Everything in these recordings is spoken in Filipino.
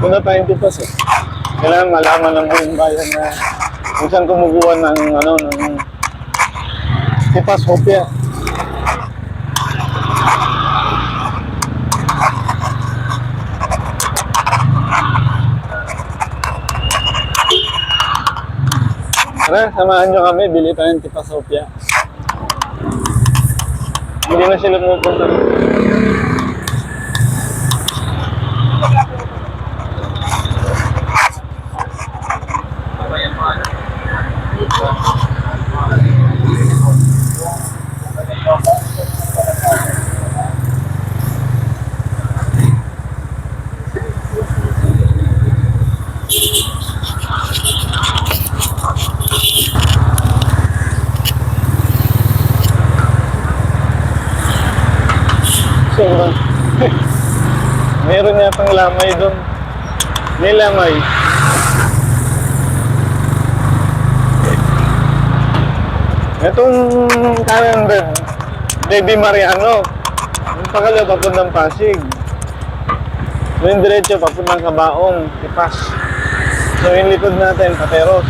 Una tayong tipas eh. Kailangan malaman ng buong bayan na kung saan kumukuha ng tipas hopya. Tara, samahan nyo kami, bili tayong tipas hopya. Hindi na sila pupunta. Sobrang meron na pang lamay doon. May lamay. Itong kanan din, Baby Mariano. Yung pangalawa papuntang Pasig. So yung diretso papuntang Kabaong, Tipas. So yung likod natin, Pateros.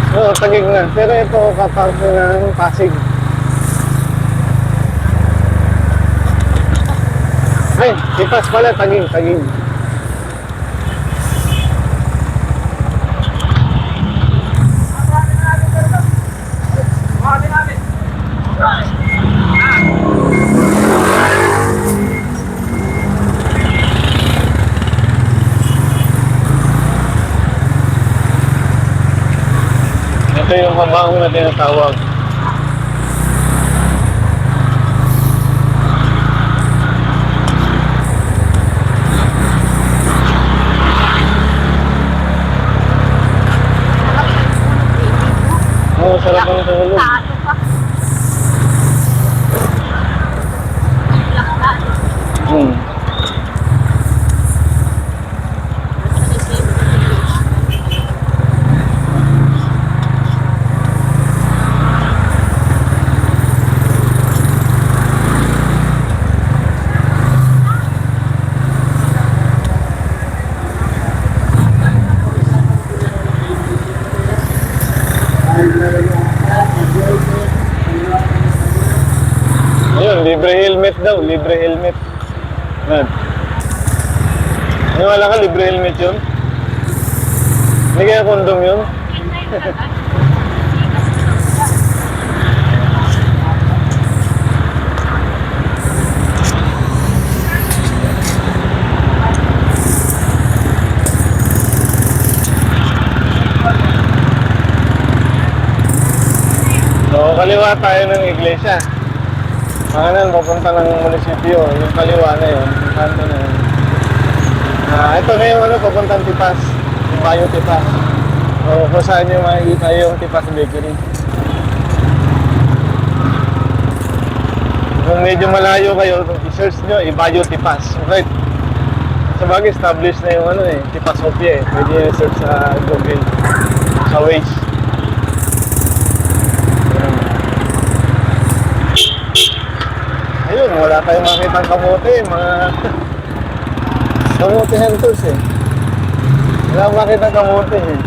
So Taguig na. Pero ito kapag ng Pasig. Ay, Tipas pala, Taguig. Ito yung Kabaong na tinatawag. Oo, sarap ang tulog. Ayun, libre helmet daw, libre helmet. Yan. Wala ka, libre helmet yun? Hindi kaya kondom yun? So, kaliwa tayo ng iglesia. Pangalan, papunta ng munisipyo, yung kaliwa na yun, yung kanto na yun. Ito na yung papuntang Tipas, yung Bayo Tipas. So, kung saan nyo makikita yung Tipas Bakery. Kung medyo malayo kayo, i-search nyo, Bayo Tipas. Right? Sabagay, established na yung Tipas Hopya eh. Pwede nyo i-search sa Google, sa Waze. Ayun, wala tayong makitang kamote, mga kamote hunters eh. Wala akong makitang kamote eh.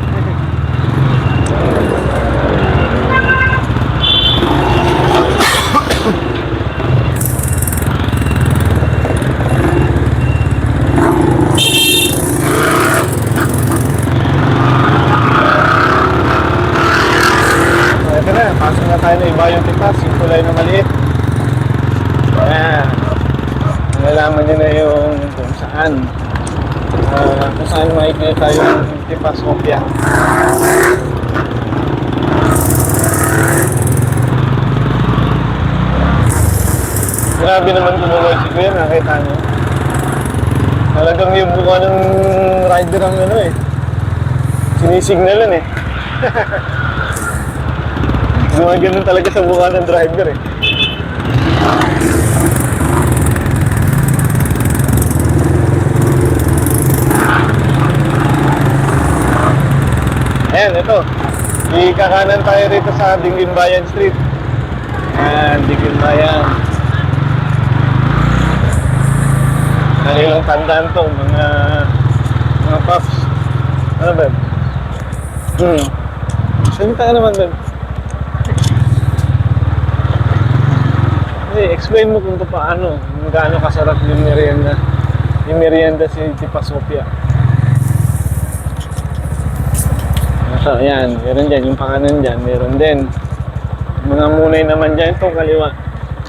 Ito na, pasok na tayo na Ibayong Tipas, yung kulay na maliit. Ayan. Nalaman nyo na yung kung saan makikita yung Tipas Hopya. Grabe naman tumuloy si Kuya, nakita nyo. Talagang yung buka ng rider ang sinisignalan eh. Gumagano'n talaga sa buka ng driver eh. Ayan, ito. Ikakanan tayo rito sa Dinggin Bayan Street. Ayan, Dinggin Bayan. Ilang tandaan to, mga pups. Ano ba? Salita ka naman, Ben. Hindi, explain mo kung paano, kung gaano kasarap yung merienda. Yung merienda si Tipa Sophia. So, ayan, meron dyan, yung pakanan dyan, meron din. Mga munay naman dyan, itong kaliwa.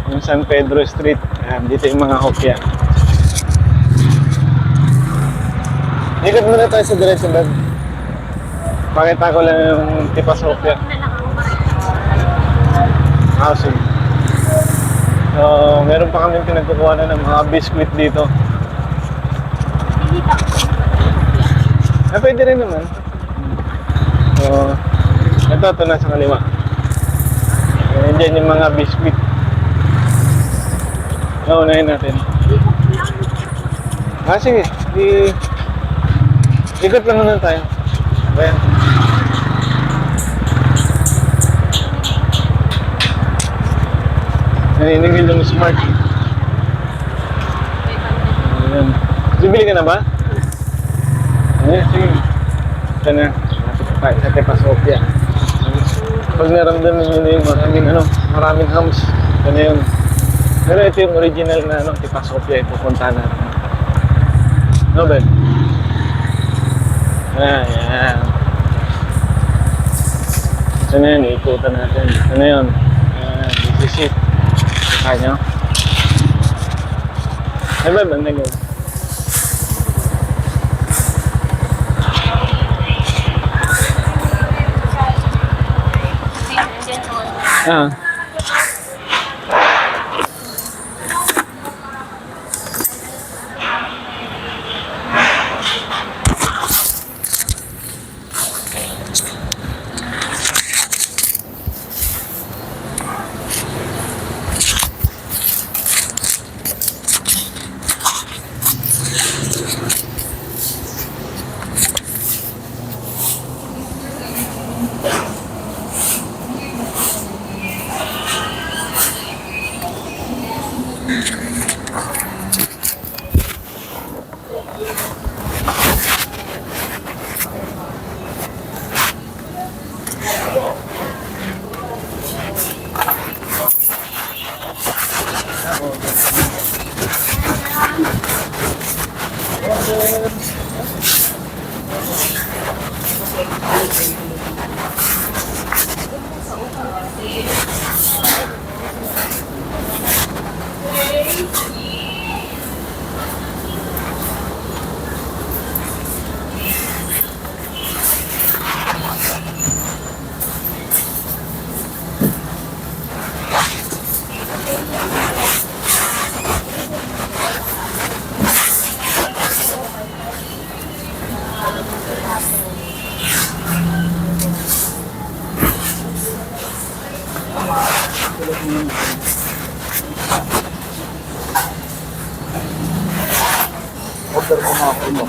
Yung San Pedro Street. Ayan, dito yung mga hopya. Ikot muna tayo sa diretso, Beb. Pakita ko lang yung Tipa Sophia. Housing. So, meron pa kami pinagkukuha na ng mga biscuit dito. Pwede rin naman. So, ito na sa kaliwa. Diyan yung mga biscuit. Naunahin natin. Sige. Ikot lang naman tayo. Ayan. Naniningil yung smart. Ayan. Bibili ka na ba? Sige. Ito na. Napit sa Tipa Sophia. Pag naramdaman nyo na yung maraming hams. Ito na yun. Pero ito yung original na Tipa Sophia. Ipupunta natin. No, Ben? Ayan. Ito na yun. Ikutan natin. Ito na yun. Ayan. This is it. Saka nyo. Ay, Ben? Ano yun? Order mo mga kulo.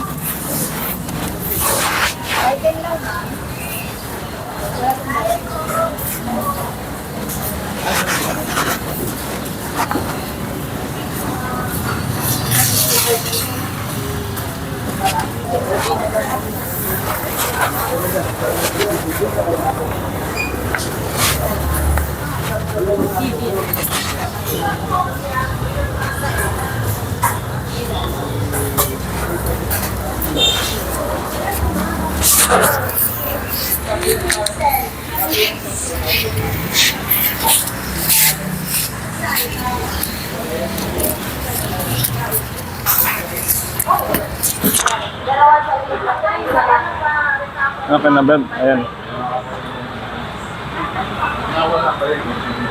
Okay na, Beb. Ayan.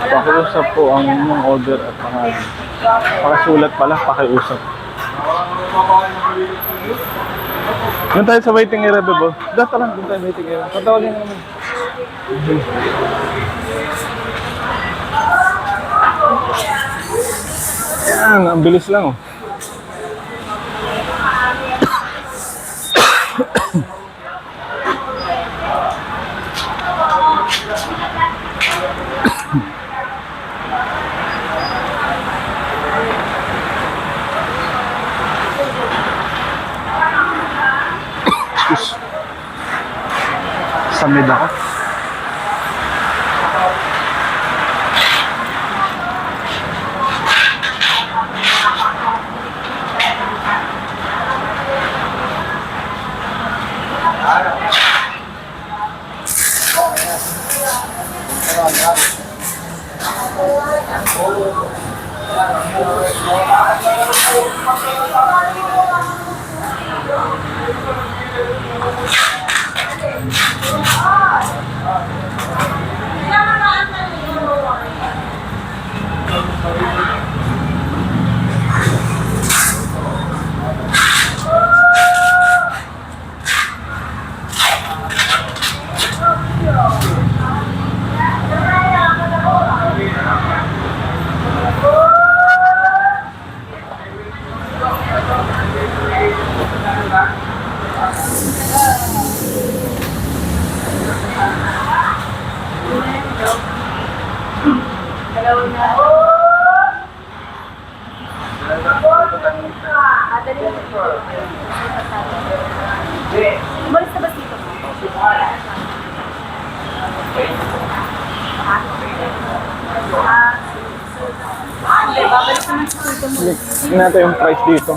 Pakiusap po ang inyong order at pangalan. Pakisulat pala, pakiusap. Doon tayo sa waiting area, Beb. Data lang, doon tayo sa waiting area. Patawalin naman. Ayan, ang bilis lang, oh. Malamig ako. Umalis na ba dito? Babalik naman sa dito mo. Tingnan natin yung price dito.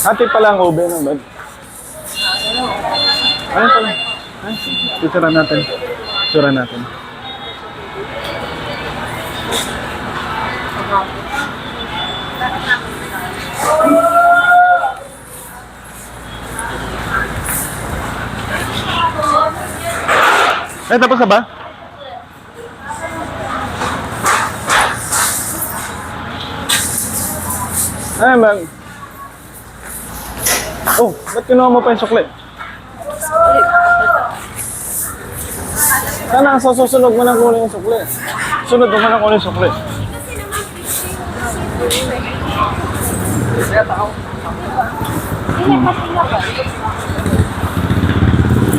Ate pala ang ube ng bag. Ano pala? Ay, picture natin. Picture natin. Eh, tapos na ba? Ay, man. Oh, ba't kinuha mo pa yung sukli? Sana sa susunod mo nang kunin yung sukli. Sunod mo nang kunin yung sukli.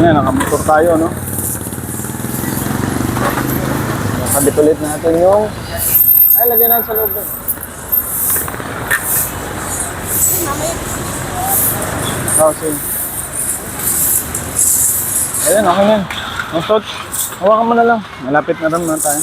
Ayan, nakamotor tayo, no? Nakabit ulit natin yung... Ay, lagyan natin sa loob. Oh, sige. Ayan, okay na. Masot. Hawakan mo na lang. Malapit na rin na tayo.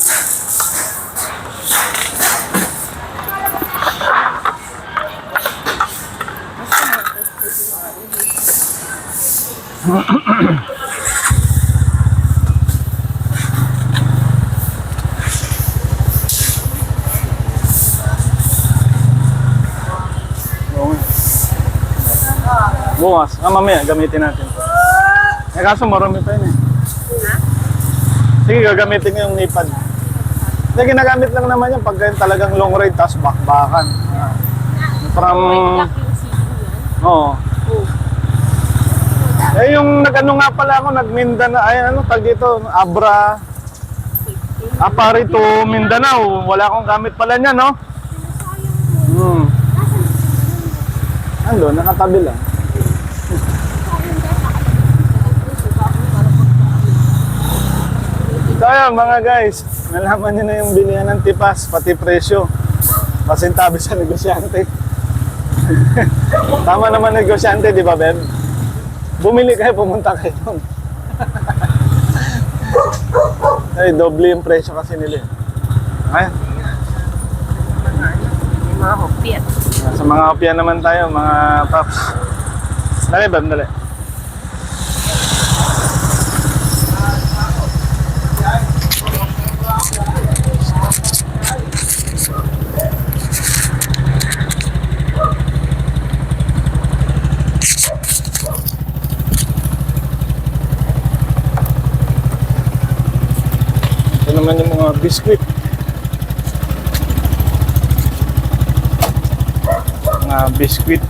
Bukas. Mamaya, gamitin natin. Eh, kaso marami pa yun eh. Sige, gagamitin ko yung nipad. Hindi, ginagamit lang naman yan pag talagang long ride, tapos bakbakan. From... Oo. Eh, yung nag-ano nga pala ako, nag-Mindanao, ay ano, tag dito, Abra, Aparito, Mindanao. Wala akong gamit pala niya, no? Ando, nakatabi lang. So ayan mga guys, nalaman nyo na yung bilihan ng tipas, pati presyo. Pasintabi sa negosyante. Tama naman negosyante, di ba Ben? Bumili kayo, pumunta kayo doon. Ay, doble yung presyo kasi nila. Ay. Mga hopyat. Sa mga hopya naman tayo, mga paps. Dali Ben, dali. Ito naman yung mga biskuit. Mga biskuit.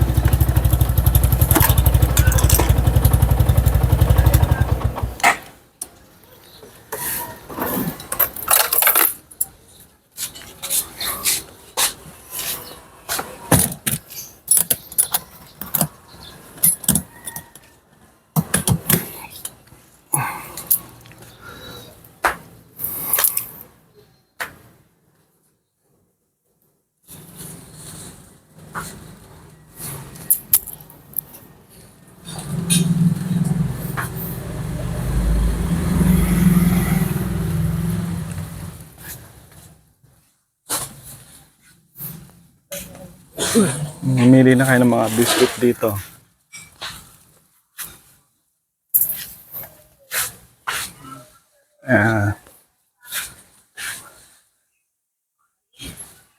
Mamili na kayo ng mga biscuit dito.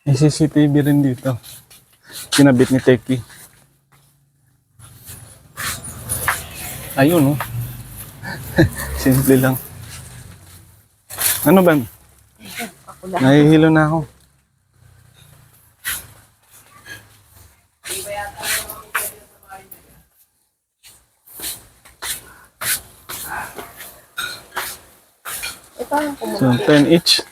May CCTV rin dito. Kinabit ni Teki. Ayun, oh. Simple lang. Ano ba? Ako lang. Nahihilo na ako. Ito ang So, 10 each.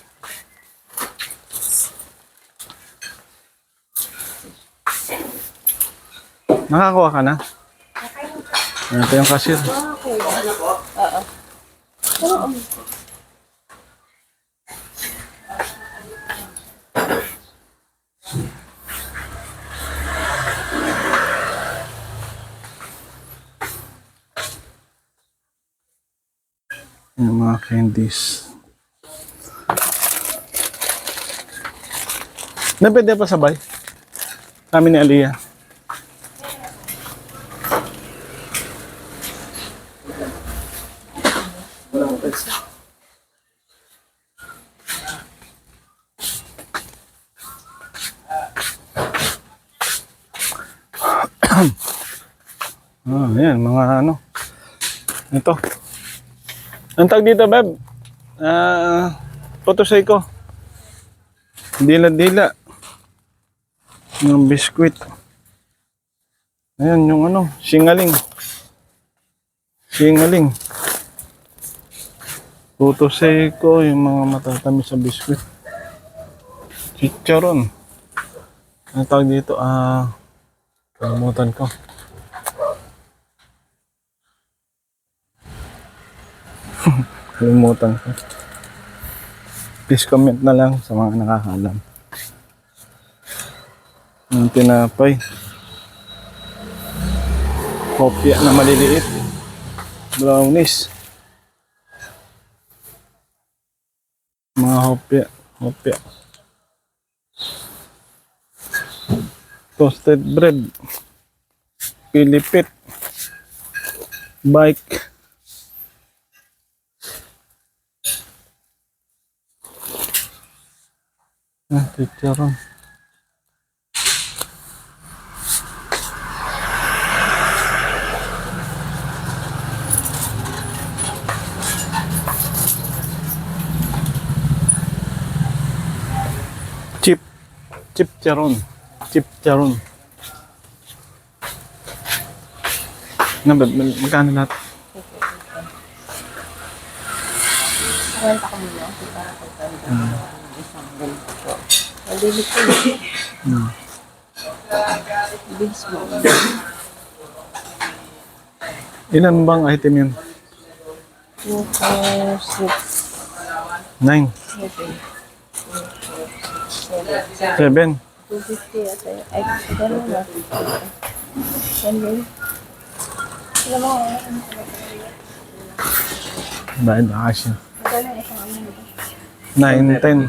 Nakakuha ka na? Ito yung cashier. Oo. Oo. Yung mga candies. Na pwede pa sabay? Kami ni Aliyah. Ayan, mga ano. Ito. Ang tag dito, Beb? Photoseiko. Dila-dila. Yung biskuit. Ayan, yung ano, singaling. Singaling. Photoseiko, yung mga matatamis sa biskuit. Chicharon. Ang tag dito, kalimutan ko. Kalimutan ko. Please comment na lang sa mga nakakalam. Yung tinapay. Kopya na maliliit. Brownies. Mga hopya. Hopya. Toasted bread. Pilipit. Bike. Chicharon. Chicharon. Chicharon. Magkano lahat? Kwenta ko muna. Para ko isang ganito. Malilit ko. Bilis mo. Ilan bang item yun? 2, 4, 6, 9. 7. 250 at ay, gano'n na. And then, alam mo, Bayad na kasi. magkano isang ano nito? 9, 10.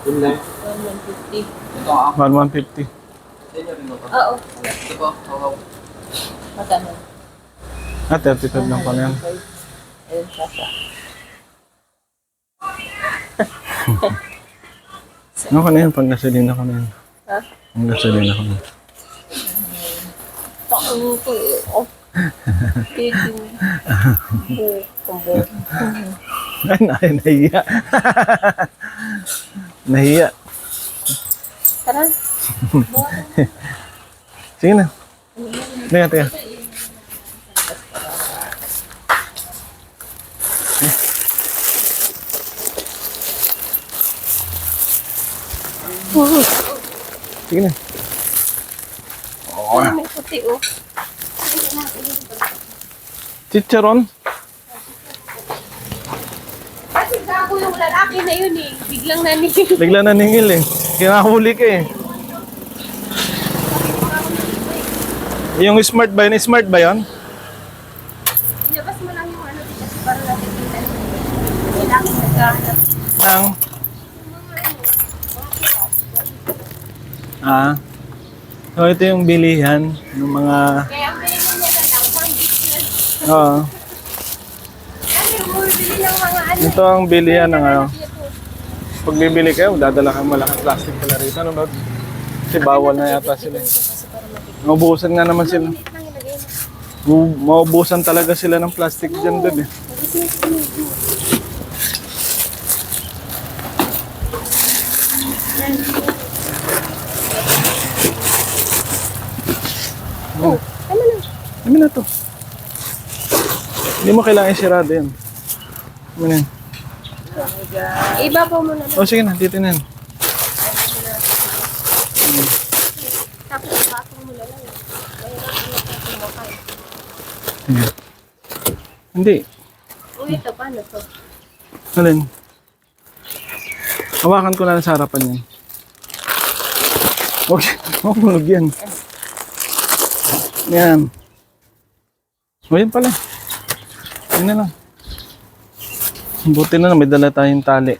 Yun lang. 150. Ito ah. 150. Oo. Ito po. Magkano? 35 lang pala yan. Ayun, sasa. Ano ka na yan? Pag gasolina ko na yan. Ha? Pag gasolina ko na. Paano ko eh. Oh. Titin. Kumbo. Ay, nahiya. Nahiya. Tara. Sige na. Teka, teka. Sige na. Oh, may puti oh. Chicharon? Kasi gago yung lalaki na yun eh. Biglang nanigil. Bigla naningil eh. Kinahuli ka eh. Yung smart ba yun? Smart ba yun? Ilabas mo lang yung ano dito. Para So ito yung bilihan ng mga... Kaya ang bilhin niya na lang, pang business. Oo. Kasi bumibili ng mga ano. Ito ang bilihan ng ano. Pag bibili kayo, dadala kang malaking plastic pala rito. Ano ba? Kasi bawal na yata sila. Maubusan nga naman sila. Maubusan talaga sila ng plastic dyan doon eh. Oh, ano na? Amin na to. Hindi mo kailangan isirado yan. Amin na yan. Iba po muna lang. O sige na, dito na yan. Tapos ipatong mo na lang. Hindi. Uy, ito, paano to? Alin? Hawakan ko na lang sa harapan yan. Huwag mahulog yan. Yan. O yan pala. Yan na lang. Buti na lang, may dala tayong tali.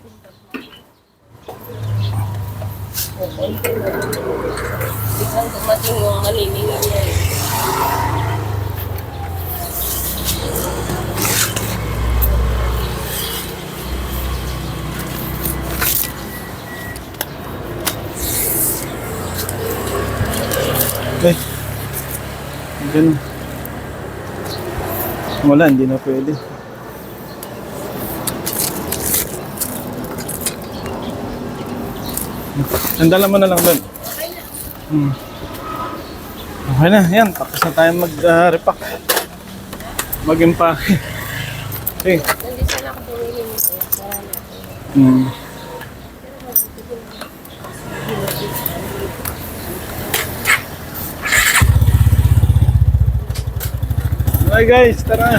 Biglang dumating yung maniningan niya eh. Okay. Ganun. Wala, hindi na pwede. Sandala mo na lang doon. Okay na, yan. Tapos na tayo mag-repack. Mag-impake. Okay. Nandito na ako bumili nito. Marami ako. Hi guys, tara.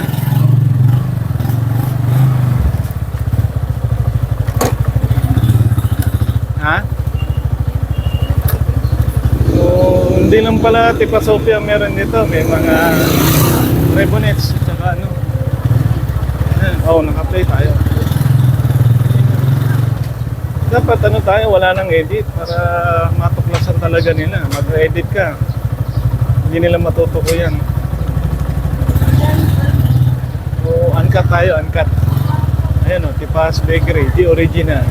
Ha? So, hindi lang pala Tipa Sofia meron dito. May mga rebonets at saka ano. Oh, naka-play tayo. Dapat ano tayo, wala nang edit para matuklasan talaga nila. Mag-edit ka. Hindi nila matutuko yan. So, uncut tayo, uncut. Ayan o, Tipa's Bakery, the original.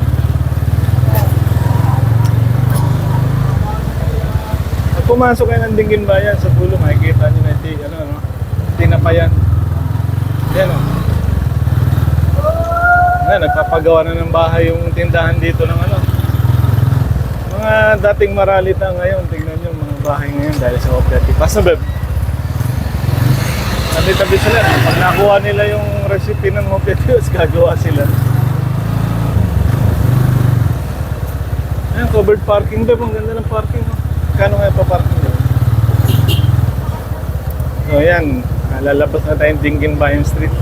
Pag pumasok kayo ng Dinggin Bayan sa pulo, makikita nyo na ito, ano, tinapayan. Ayan o. Ayan, nagpapagawa na ng bahay yung tindahan dito ng ano. Mga dating maralita ngayon, tingnan nyo mga bahay ngayon dahil sa Opera Tipas na beb. Tabi-tabi sila. Pag nakuha nila yung recipe ng Opera Tipas, gagawa sila. Ayan, covered parking beb. Ang ganda ng parking. No? Kano nga pa parking beb? So ayan, lalabas na tayong Dinggin Bayan Street.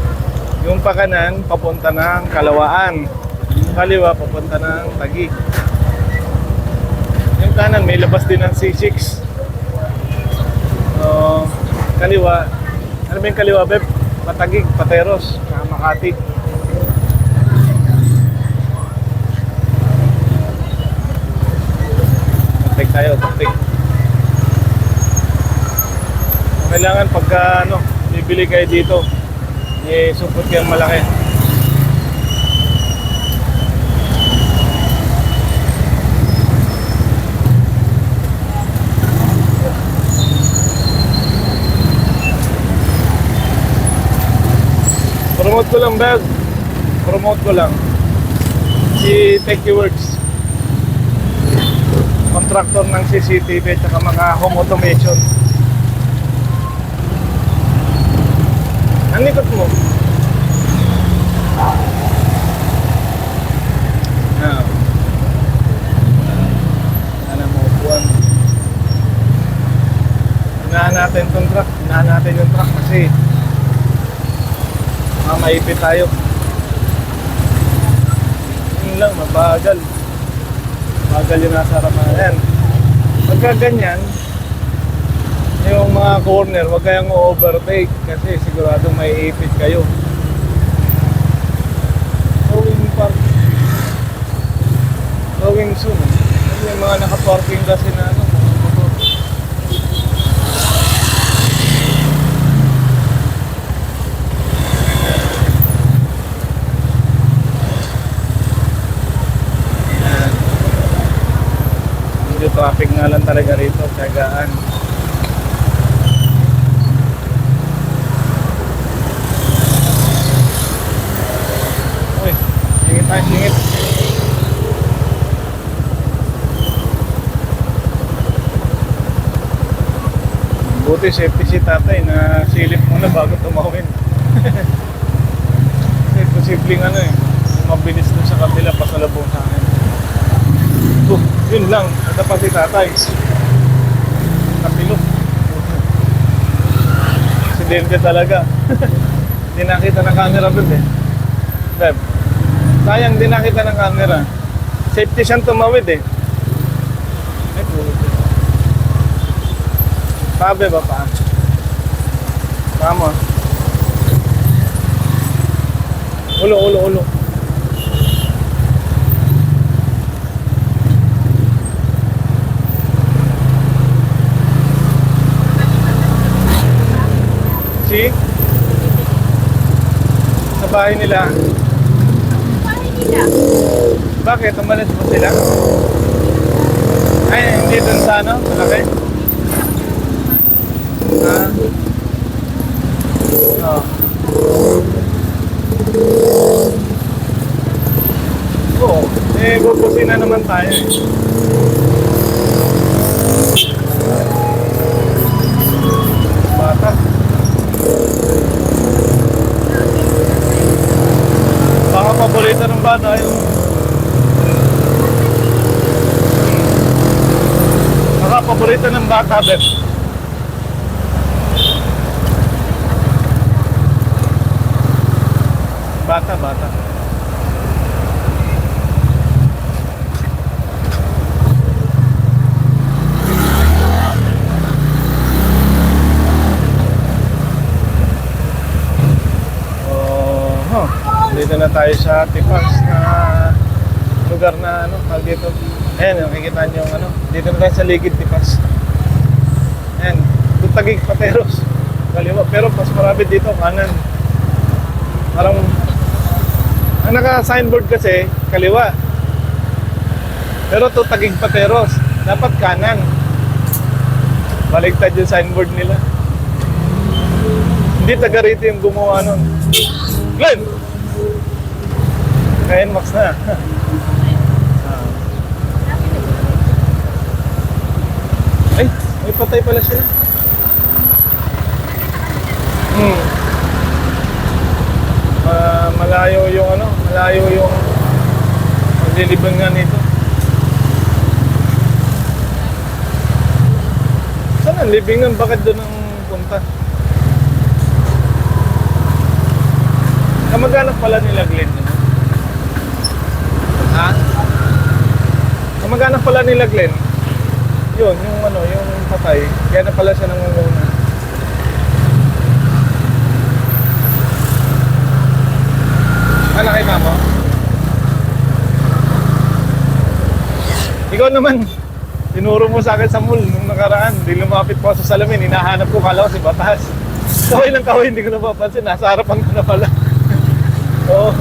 Yung pakanan, papunta ng Kalawaan. Yung kaliwa, papunta ng Taguig. Yung kanan, may labas din ng C6. So, kaliwa. Ano ba yung kaliwa, Beb? Patagig, Pateros, Makati. Tapik tayo, tapik. Kailangan pagka, ano, bibili kayo dito. Supot kayong malaki. Promote ko lang, Bag. Promote ko lang. Si Techie Works. Contractor ng CCTV at saka mga home automation. Ang likod mo. Ano mo upuan. Unahan natin itong truck. Unahan natin yung truck kasi maipit tayo. Yun lang, mabagal. Mabagal yung nasa harapan. Ayan. Pagka ganyan, yung mga corner, huwag kayong overtake kasi sigurado may ipit kayo. Going soon. Yung mga naka-parking kasi na ano, karangalan talaga rito, tiyagaan. Uy, singit tayo, singit. Buti safety si tatay na silip muna bago tumawin. Kasi posibleng ano eh, mabilis na sa kabila pasalubong sa akin. Yun lang, ito pa si tatay. Kapilok. Aksidente talaga. Hindi nakita ng camera dun eh. Beb, sayang di nakita ng camera. Safety siyang tumawid eh. Ay, puto. Pabe ba pa? Vamos. Ulo, ulo, ulo. Si? Sa bahay nila. Bahay nila. Bakit? Umalis ba sila? Ay, hindi dun sa ano? Malaki? Ah. Oh. Oo. Eh, bubusin na naman tayo eh. Bata. Baka paborito ng bata yun. Baka paborito ng bata, Bet. Bata, bata. Dito na tayo sa Tipas na lugar na ano, tawag dito. Ayan, nakikita niyo yung ano. Dito na tayo sa Ligid Tipas. Ayan, Tagig Pateros. Kaliwa, pero mas marami dito, kanan. Parang ang naka-signboard kasi, kaliwa. Pero Tagig Pateros, dapat kanan. Baligtad yung signboard nila. Hindi taga rito yung gumawa nun. Glenn! Kaya Max na. Ay, may patay pala siya. Malayo yung ano, malayo yung magliliban nga nito. Saan ang libingan? Bakit doon ang punta? Kamag-anak pala nila Glenn. Ha? Kamag-anak pala nila Glenn. Yun, yung ano, yung patay. Kaya na pala siya nangunguna. Nakita mo? Ikaw naman, tinuro mo sa akin sa mall nung nakaraan. Di lumapit po sa salamin, hinahanap ko, kala ko si Batas. Kaway lang kaway, hindi ko napapansin. Nasa harapan ko na pala. Oo.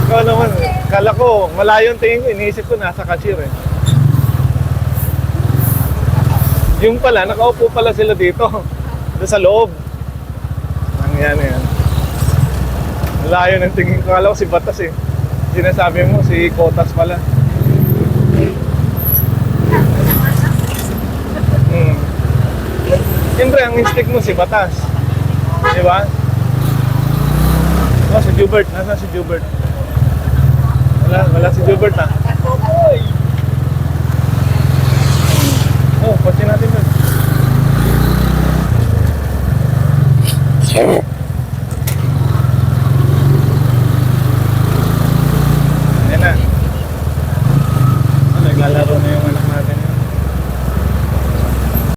Ikaw naman, kala ko, malayo yung tingin ko, iniisip ko nasa cashier eh. Yung pala, nakaupo pala sila dito. Doon sa loob. Nangyari yan. Malayo ng tingin ko, kala ko si Batas eh. Sinasabi mo, si Kotas pala. Siyempre, ang instinct mo si Batas. Di ba? Oh, si Jubert. Nasaan si Jubert? Wala si Jubert ah. Oh, pati natin doon. Ayan na. Oh, naglalaro na yung ano.